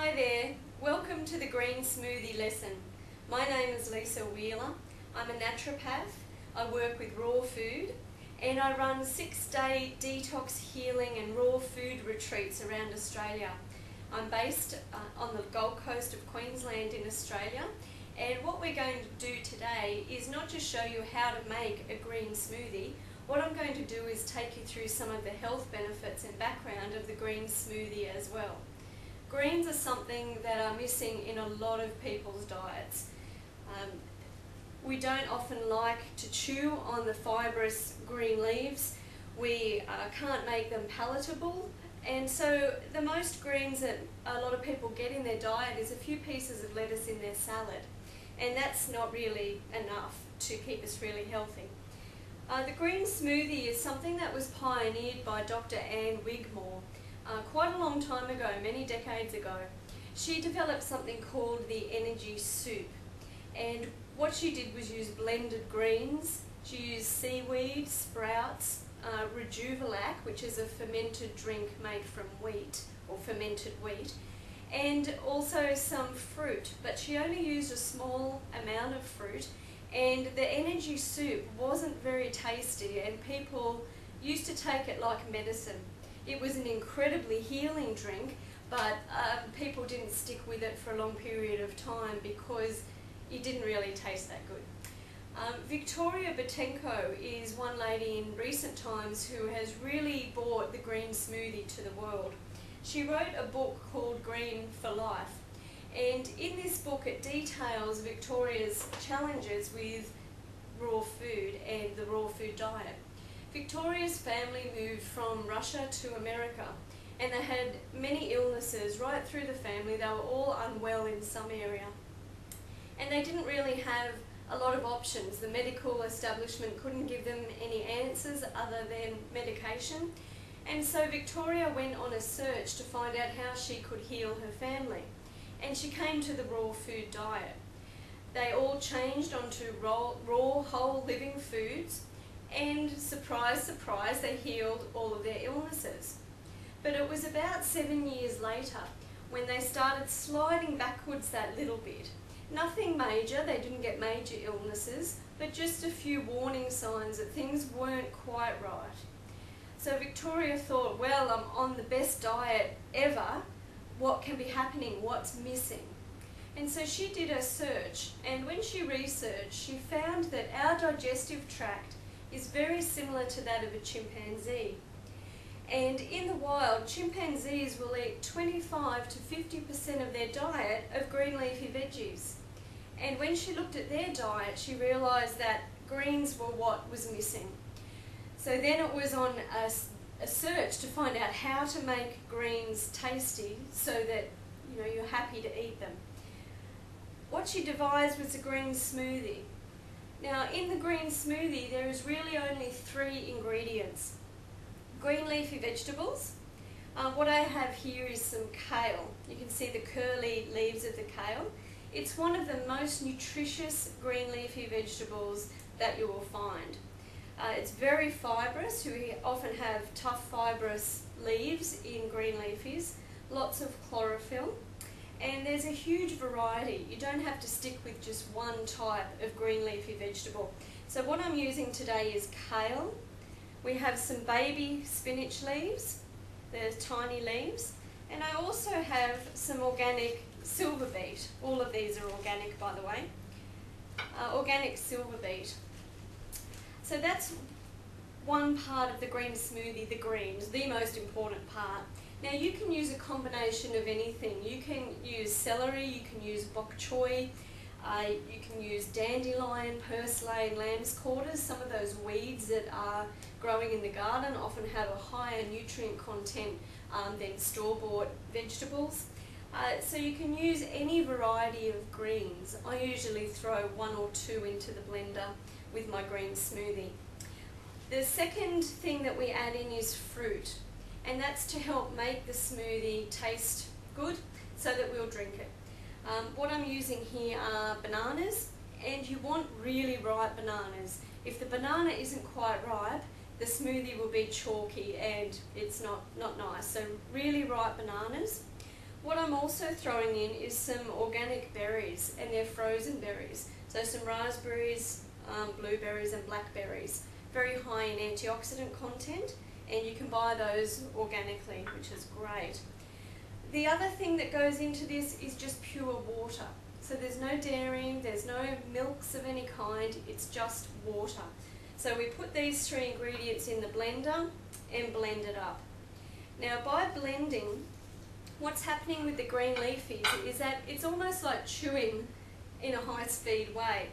Hi there, welcome to the Green Smoothie lesson. My name is Leisa. I'm a naturopath, I work with raw food, and I run 6-day detox healing and raw food retreats around Australia. I'm based on the Gold Coast of Queensland in Australia, and what we're going to do today is not just show you how to make a green smoothie. What I'm going to do is take you through some of the health benefits and background of the green smoothie as well. Greens are something that are missing in a lot of people's diets. We don't often like to chew on the fibrous green leaves. We can't make them palatable, and so the most greens that a lot of people get in their diet is a few pieces of lettuce in their salad, and that's not really enough to keep us really healthy. The green smoothie is something that was pioneered by Dr. Anne Wigmore quite a long time ago, many decades ago. She developed something called the energy soup, and what she did was use blended greens. She used seaweed, sprouts, Rejuvelac, which is a fermented drink made from wheat, or fermented wheat, and also some fruit, but she only used a small amount of fruit, and the energy soup wasn't very tasty, and people used to take it like medicine. It was an incredibly healing drink, but people didn't stick with it for a long period of time because it didn't really taste that good. Victoria Botenko is one lady in recent times who has really brought the green smoothie to the world. She wrote a book called Green for Life, and in this book it details Victoria's challenges with raw food and the raw food diet. Victoria's family moved from Russia to America, and they had many illnesses right through the family. They were all unwell in some area, and they didn't really have a lot of options. The medical establishment couldn't give them any answers other than medication, and so Victoria went on a search to find out how she could heal her family, and she came to the raw food diet. They all changed onto raw whole living foods, and surprise, surprise, they healed all of their illnesses. But it was about 7 years later when they started sliding backwards that little bit. Nothing major, they didn't get major illnesses, but just a few warning signs that things weren't quite right. So Victoria thought, well, I'm on the best diet ever, what can be happening, what's missing? And so she did a search, and when she researched, she found that our digestive tract is very similar to that of a chimpanzee. And in the wild, chimpanzees will eat 25 to 50% of their diet of green leafy veggies. And when she looked at their diet, she realised that greens were what was missing. So then it was on a search to find out how to make greens tasty so that you're happy to eat them. What she devised was a green smoothie. Now, in the green smoothie, there is really only 3 ingredients. Green leafy vegetables. What I have here is some kale. You can see the curly leaves of the kale. It's one of the most nutritious green leafy vegetables that you will find. It's very fibrous. We often have tough fibrous leaves in green leafies, lots of chlorophyll, and there's a huge variety. You don't have to stick with just one type of green leafy vegetable. So what I'm using today is kale. We have some baby spinach leaves, they're tiny leaves, and I also have some organic silver beet. All of these are organic, by the way. Organic silver beet. So that's one part of the green smoothie, the greens, the most important part. Now you can use a combination of anything. You can use celery, you can use bok choy, you can use dandelion, purslane, lamb's quarters. Some of those weeds that are growing in the garden often have a higher nutrient content than store-bought vegetables. So you can use any variety of greens. I usually throw 1 or 2 into the blender with my green smoothie. The second thing that we add in is fruit, and that's to help make the smoothie taste good so that we'll drink it. What I'm using here are bananas, and you want really ripe bananas. If the banana isn't quite ripe, the smoothie will be chalky and it's not nice. So really ripe bananas. What I'm also throwing in is some organic berries, and they're frozen berries. So some raspberries, blueberries and blackberries, very high in antioxidant content, and you can buy those organically, which is great. The other thing that goes into this is just pure water. So there's no dairying, there's no milks of any kind, it's just water. So we put these three ingredients in the blender and blend it up. Now by blending, what's happening with the green leafies is that it's almost like chewing in a high-speed way.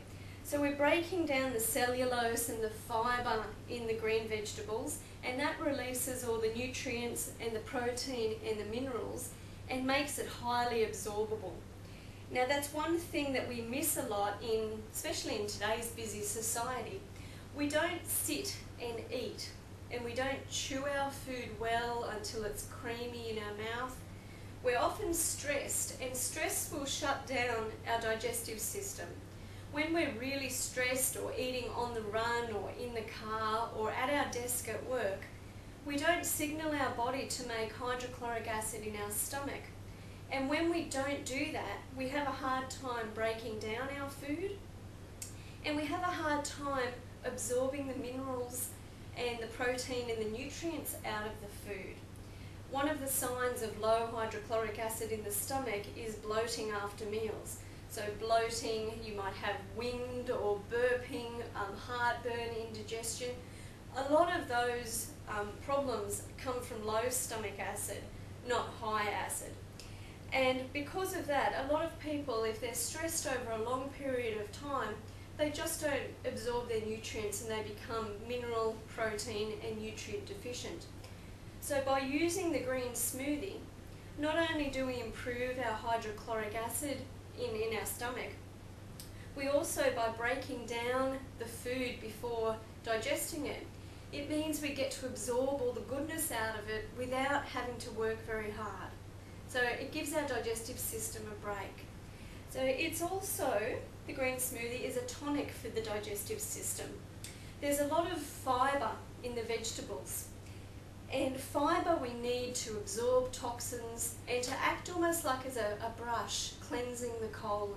So we're breaking down the cellulose and the fibre in the green vegetables, and that releases all the nutrients and the protein and the minerals and makes it highly absorbable. Now that's one thing that we miss a lot especially in today's busy society. We don't sit and eat, and we don't chew our food well until it's creamy in our mouth. We're often stressed, and stress will shut down our digestive system. When we're really stressed or eating on the run or in the car or at our desk at work, we don't signal our body to make hydrochloric acid in our stomach. And when we don't do that, we have a hard time breaking down our food, and we have a hard time absorbing the minerals and the protein and the nutrients out of the food. One of the signs of low hydrochloric acid in the stomach is bloating after meals. So bloating, you might have wind or burping, heartburn, indigestion. A lot of those problems come from low stomach acid, not high acid. And because of that, a lot of people, if they're stressed over a long period of time, they just don't absorb their nutrients and they become mineral, protein and nutrient deficient. So by using the green smoothie, not only do we improve our hydrochloric acid in our stomach, we also, by breaking down the food before digesting it, it means we get to absorb all the goodness out of it without having to work very hard. So it gives our digestive system a break. So it's also, the green smoothie is a tonic for the digestive system. There's a lot of fibre in the vegetables. And fibre we need to absorb toxins and to act almost like as a brush, cleansing the colon.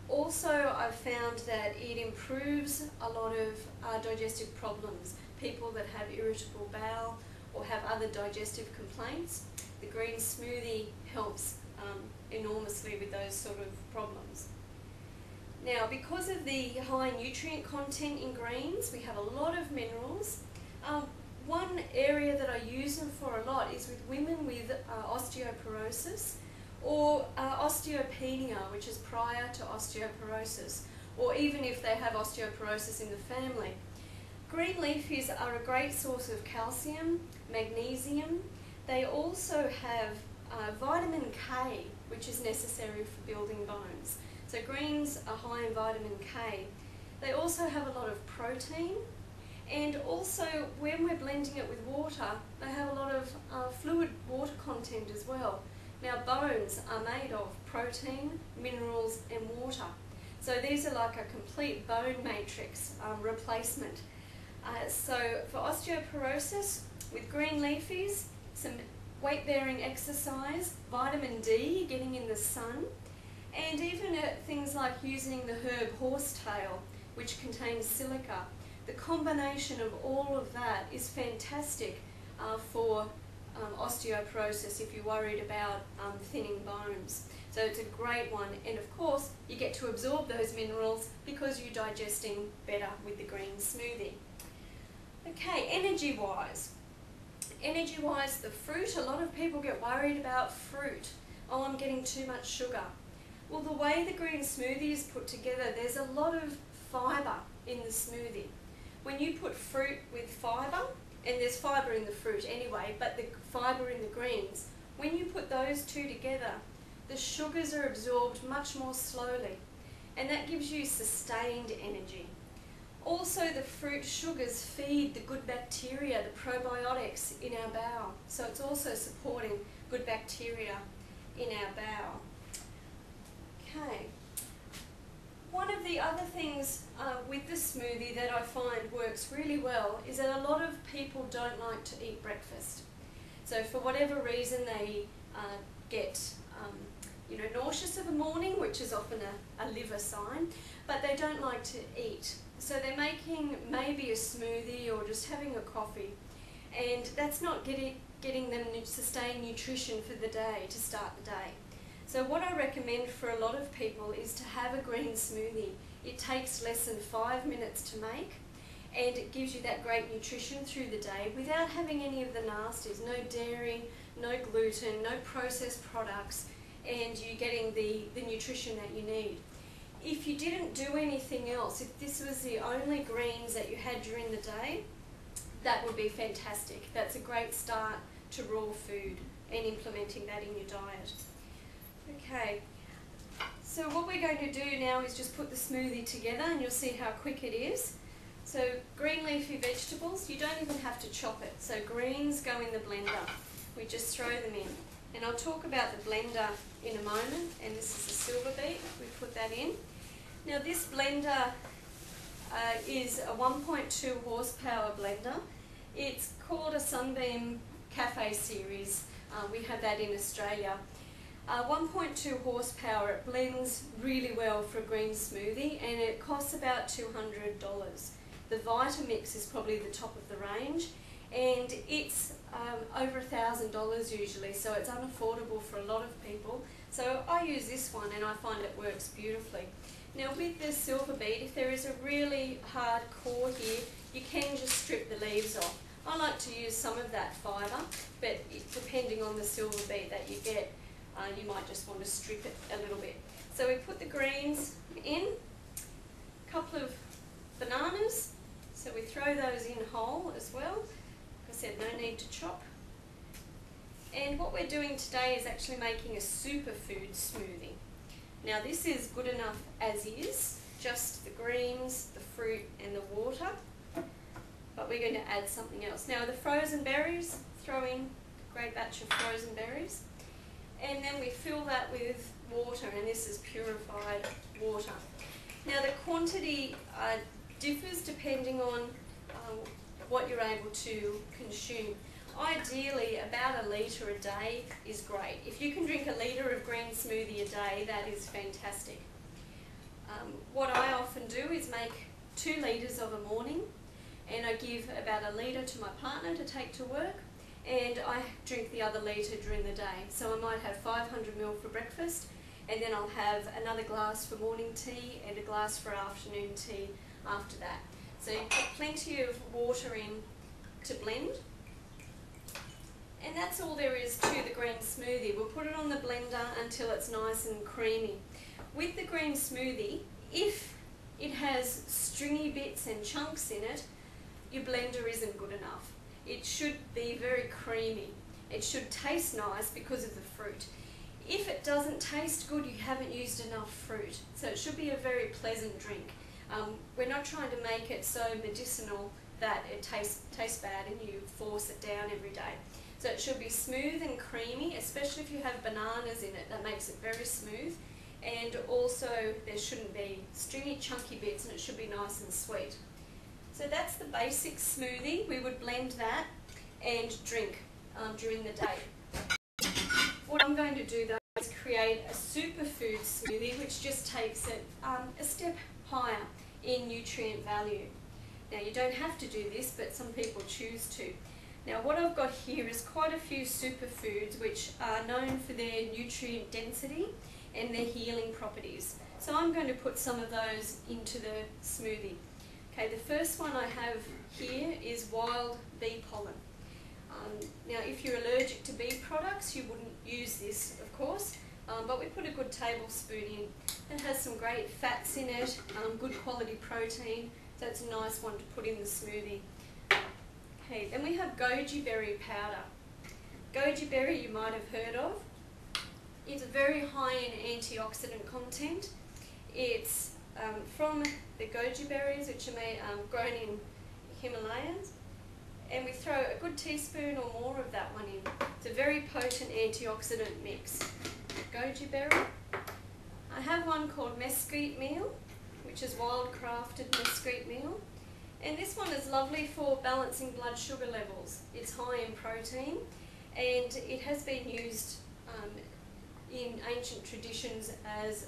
Also, I've found that it improves a lot of digestive problems. People that have irritable bowel or have other digestive complaints, the green smoothie helps enormously with those sort of problems. Now, because of the high nutrient content in greens, we have a lot of minerals. One area that I use them for a lot is with women with osteoporosis or osteopenia, which is prior to osteoporosis, or even if they have osteoporosis in the family. Green leafies are a great source of calcium, magnesium. They also have vitamin K, which is necessary for building bones. So greens are high in vitamin K. They also have a lot of protein, and also when we're blending it with water, they have a lot of fluid water content as well. Now bones are made of protein, minerals and water. So these are like a complete bone matrix replacement. So for osteoporosis, with green leafies, some weight-bearing exercise, vitamin D, getting in the sun, and even things like using the herb horsetail, which contains silica. The combination of all of that is fantastic for osteoporosis if you're worried about thinning bones. So it's a great one, and of course you get to absorb those minerals because you're digesting better with the green smoothie. Okay, energy-wise. Energy-wise, the fruit, a lot of people get worried about fruit. Oh, I'm getting too much sugar. Well, the way the green smoothie is put together, there's a lot of fibre in the smoothie. When you put fruit with fibre, and there's fibre in the fruit anyway, but the fibre in the greens, when you put those two together, the sugars are absorbed much more slowly, and that gives you sustained energy. Also, the fruit sugars feed the good bacteria, the probiotics in our bowel, so it's also supporting good bacteria in our bowel. Okay. One of the other things with the smoothie that I find works really well is that a lot of people don't like to eat breakfast. So for whatever reason they get nauseous of a morning, which is often a liver sign, but they don't like to eat. So they're making maybe a smoothie or just having a coffee, and that's not getting them sustained nutrition for the day to start the day. So what I recommend for a lot of people is to have a green smoothie. It takes less than 5 minutes to make, and it gives you that great nutrition through the day without having any of the nasties, no dairy, no gluten, no processed products, and you're getting the nutrition that you need. If you didn't do anything else, if this was the only greens that you had during the day, that would be fantastic. That's a great start to raw food and implementing that in your diet. Okay, so what we're going to do now is just put the smoothie together, and you'll see how quick it is. So green leafy vegetables, you don't even have to chop it. So greens go in the blender. We just throw them in. And I'll talk about the blender in a moment, and this is a silver beet. We put that in. Now this blender is a 1.2 horsepower blender. It's called a Sunbeam Cafe series. We have that in Australia. 1.2 horsepower, it blends really well for a green smoothie, and it costs about $200. The Vitamix is probably the top of the range, and it's over $1,000 usually, so it's unaffordable for a lot of people. So I use this one and I find it works beautifully. Now with the silver beet, if there is a really hard core here, you can just strip the leaves off. I like to use some of that fibre, but depending on the silver beet that you get, you might just want to strip it a little bit. So we put the greens in, a couple of bananas, so we throw those in whole as well. Like I said, no need to chop. And what we're doing today is actually making a superfood smoothie. Now this is good enough as is, just the greens, the fruit and the water, but we're going to add something else. Now the frozen berries, throw in a great batch of frozen berries, and then we fill that with water, and this is purified water. Now the quantity differs depending on what you're able to consume. Ideally, about 1 litre a day is great. If you can drink 1 litre of green smoothie a day, that is fantastic. What I often do is make 2 litres of a morning, and I give about 1 litre to my partner to take to work, and I drink the other litre during the day. So I might have 500 ml for breakfast, and then I'll have another glass for morning tea and a glass for afternoon tea after that. So you put plenty of water in to blend. And that's all there is to the green smoothie. We'll put it on the blender until it's nice and creamy. With the green smoothie, if it has stringy bits and chunks in it, your blender isn't good enough. It should be very creamy. It should taste nice because of the fruit. If it doesn't taste good, you haven't used enough fruit. So it should be a very pleasant drink. We're not trying to make it so medicinal that it tastes bad and you force it down every day. So it should be smooth and creamy, especially if you have bananas in it. That makes it very smooth. And also there shouldn't be stringy chunky bits, and it should be nice and sweet. So that's the basic smoothie. We would blend that and drink during the day. What I'm going to do though is create a superfood smoothie, which just takes it a step higher in nutrient value. Now you don't have to do this, but some people choose to. Now what I've got here is quite a few superfoods which are known for their nutrient density and their healing properties. So I'm going to put some of those into the smoothie. Okay, the first one I have here is wild bee pollen. Now if you're allergic to bee products, you wouldn't use this of course, but we put a good tablespoon in. It has some great fats in it, good quality protein, so it's a nice one to put in the smoothie. Okay, then we have goji berry powder. Goji berry you might have heard of. It's very high in antioxidant content. It's from the goji berries, which are grown in Himalayas, and we throw a good teaspoon or more of that one in. It's a very potent antioxidant mix. Goji berry. I have one called mesquite meal, which is wild crafted mesquite meal. And this one is lovely for balancing blood sugar levels. It's high in protein, and it has been used in ancient traditions as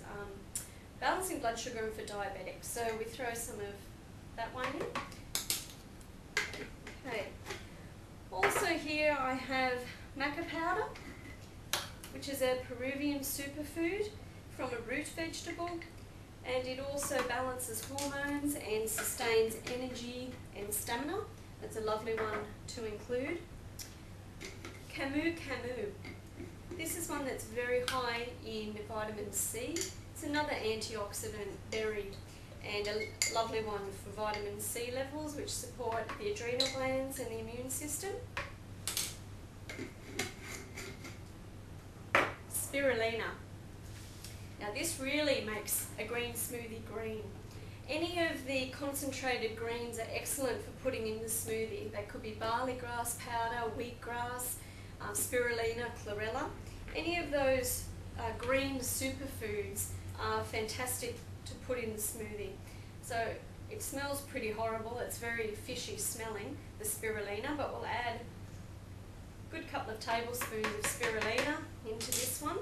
balancing blood sugar for diabetics. So we throw some of that one in. Okay. Also here I have maca powder, which is a Peruvian superfood from a root vegetable, and it also balances hormones and sustains energy and stamina. That's a lovely one to include. Camu Camu. This is one that's very high in vitamin C. It's another antioxidant berry, and a lovely one for vitamin C levels, which support the adrenal glands and the immune system. Spirulina. Now this really makes a green smoothie green. Any of the concentrated greens are excellent for putting in the smoothie. They could be barley grass powder, wheatgrass, spirulina, chlorella. Any of those green superfoods are fantastic to put in the smoothie. So it smells pretty horrible, it's very fishy smelling, the spirulina, but we'll add a good couple of tablespoons of spirulina into this one.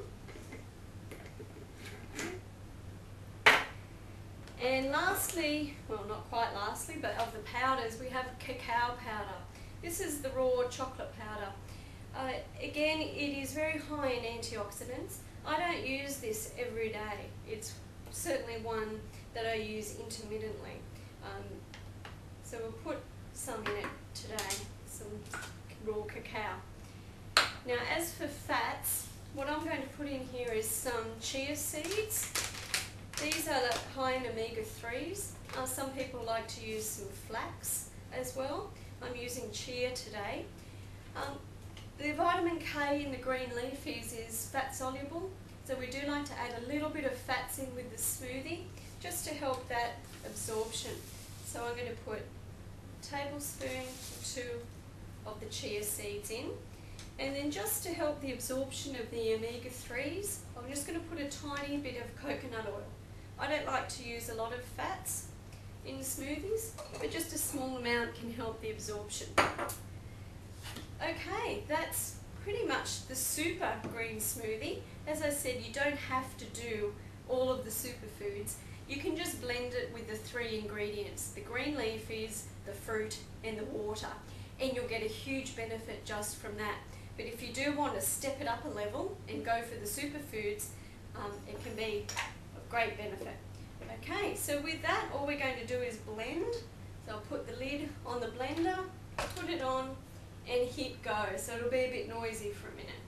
And lastly, well not quite lastly, but of the powders, we have cacao powder. This is the raw chocolate powder. Again, it is very high in antioxidants. I don't use this every day. It's certainly one that I use intermittently. So we'll put some in it today, some raw cacao. Now as for fats, what I'm going to put in here is some chia seeds. These are high in omega-3s. Some people like to use some flax as well. I'm using chia today. The vitamin K in the green leafies is fat soluble, so we do like to add a little bit of fats in with the smoothie just to help that absorption. So I'm going to put a tablespoon or two of the chia seeds in, and then just to help the absorption of the omega-3s, I'm just going to put a tiny bit of coconut oil. I don't like to use a lot of fats in smoothies, but just a small amount can help the absorption. Okay, that's pretty much the super green smoothie. As I said, you don't have to do all of the superfoods. You can just blend it with the 3 ingredients, the green leafies, the fruit and the water, and you'll get a huge benefit just from that. But if you do want to step it up a level and go for the superfoods, it can be of great benefit. Okay, so with that, all we're going to do is blend. So I'll put the lid on the blender, put it on, and hit go. So it'll be a bit noisy for a minute.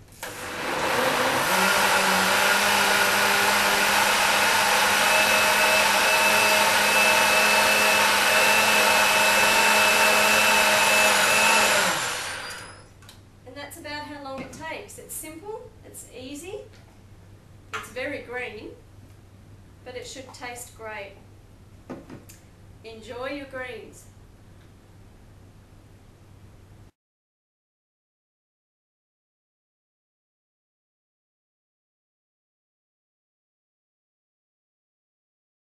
And that's about how long it takes. It's simple, it's easy, it's very green, but it should taste great. Enjoy your greens.